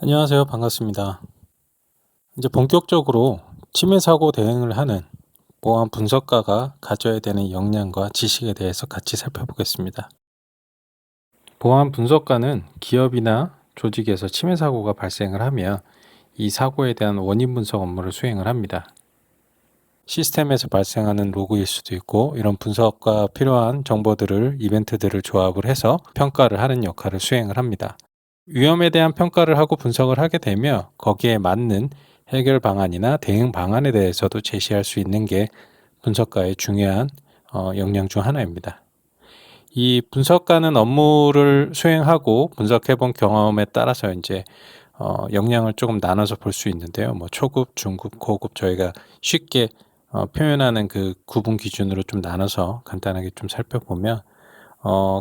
안녕하세요. 반갑습니다. 이제 본격적으로 침해 사고 대응을 하는 보안 분석가가 가져야 되는 역량과 지식에 대해서 같이 살펴보겠습니다. 보안 분석가는 기업이나 조직에서 침해 사고가 발생을 하면 이 사고에 대한 원인 분석 업무를 수행을 합니다. 시스템에서 발생하는 로그일 수도 있고, 이런 분석과 필요한 정보들을, 이벤트들을 조합을 해서 평가를 하는 역할을 수행을 합니다. 위험에 대한 평가를 하고 분석을 하게 되면 거기에 맞는 해결 방안이나 대응 방안에 대해서도 제시할 수 있는 게 분석가의 중요한 역량 중 하나입니다. 이 분석가는 업무를 수행하고 분석해본 경험에 따라서 이제 역량을 조금 나눠서 볼 수 있는데요. 뭐 초급, 중급, 고급 저희가 쉽게 표현하는 그 구분 기준으로 좀 나눠서 간단하게 좀 살펴보면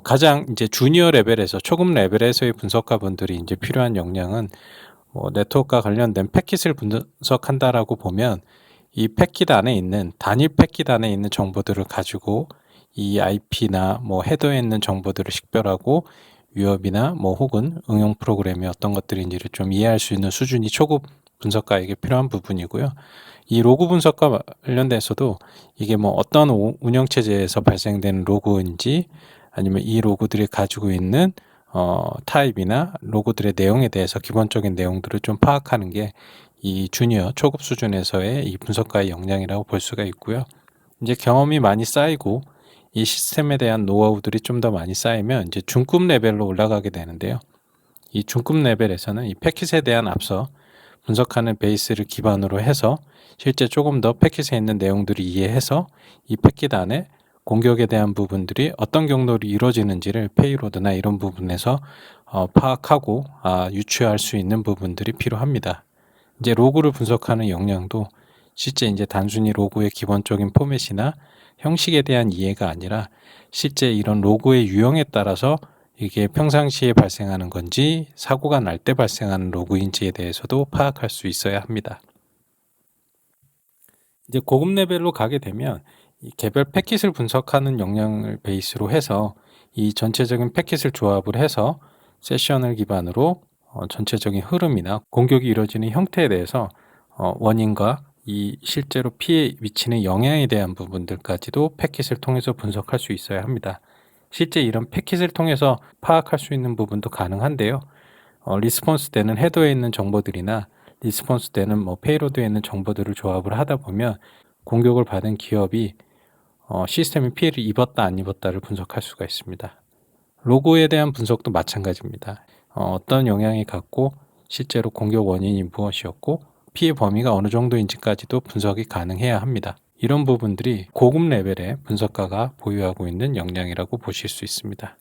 가장 이제 주니어 레벨에서 초급 레벨에서의 분석가분들이 이제 필요한 역량은 네트워크와 관련된 패킷을 분석한다라고 보면 이 패킷 안에 있는 단일 패킷 안에 있는 정보들을 가지고 이 IP나 뭐 헤더에 있는 정보들을 식별하고 위협이나 뭐 혹은 응용 프로그램이 어떤 것들인지를 좀 이해할 수 있는 수준이 초급 분석가에게 필요한 부분이고요. 이 로그 분석과 관련돼서도 이게 뭐 어떤 운영체제에서 발생되는 로그인지 아니면 이 로그들이 가지고 있는 타입이나 로그들의 내용에 대해서 기본적인 내용들을 좀 파악하는 게 이 주니어 초급 수준에서의 이 분석가의 역량이라고 볼 수가 있고요. 이제 경험이 많이 쌓이고 이 시스템에 대한 노하우들이 좀 더 많이 쌓이면 이제 중급 레벨로 올라가게 되는데요. 이 중급 레벨에서는 이 패킷에 대한 앞서 분석하는 베이스를 기반으로 해서 실제 조금 더 패킷에 있는 내용들을 이해해서 이 패킷 안에 공격에 대한 부분들이 어떤 경로로 이루어지는지를 페이로드나 이런 부분에서 파악하고 유추할 수 있는 부분들이 필요합니다. 이제 로그를 분석하는 역량도 실제 이제 단순히 로그의 기본적인 포맷이나 형식에 대한 이해가 아니라 실제 이런 로그의 유형에 따라서 이게 평상시에 발생하는 건지 사고가 날 때 발생하는 로그인지에 대해서도 파악할 수 있어야 합니다. 이제 고급 레벨로 가게 되면 이 개별 패킷을 분석하는 역량을 베이스로 해서 이 전체적인 패킷을 조합을 해서 세션을 기반으로 전체적인 흐름이나 공격이 이루어지는 형태에 대해서 원인과 이 실제로 피해 미치는 영향에 대한 부분들까지도 패킷을 통해서 분석할 수 있어야 합니다. 실제 이런 패킷을 통해서 파악할 수 있는 부분도 가능한데요. 리스폰스 때는 헤더에 있는 정보들이나 리스폰스 때는 뭐 페이로드에 있는 정보들을 조합을 하다 보면 공격을 받은 기업이 시스템이 피해를 입었다 안 입었다를 분석할 수가 있습니다. 로고에 대한 분석도 마찬가지입니다. 어떤 영향이 갖고 실제로 공격 원인이 무엇이었고 피해 범위가 어느 정도인지까지도 분석이 가능해야 합니다. 이런 부분들이 고급 레벨의 분석가가 보유하고 있는 역량이라고 보실 수 있습니다.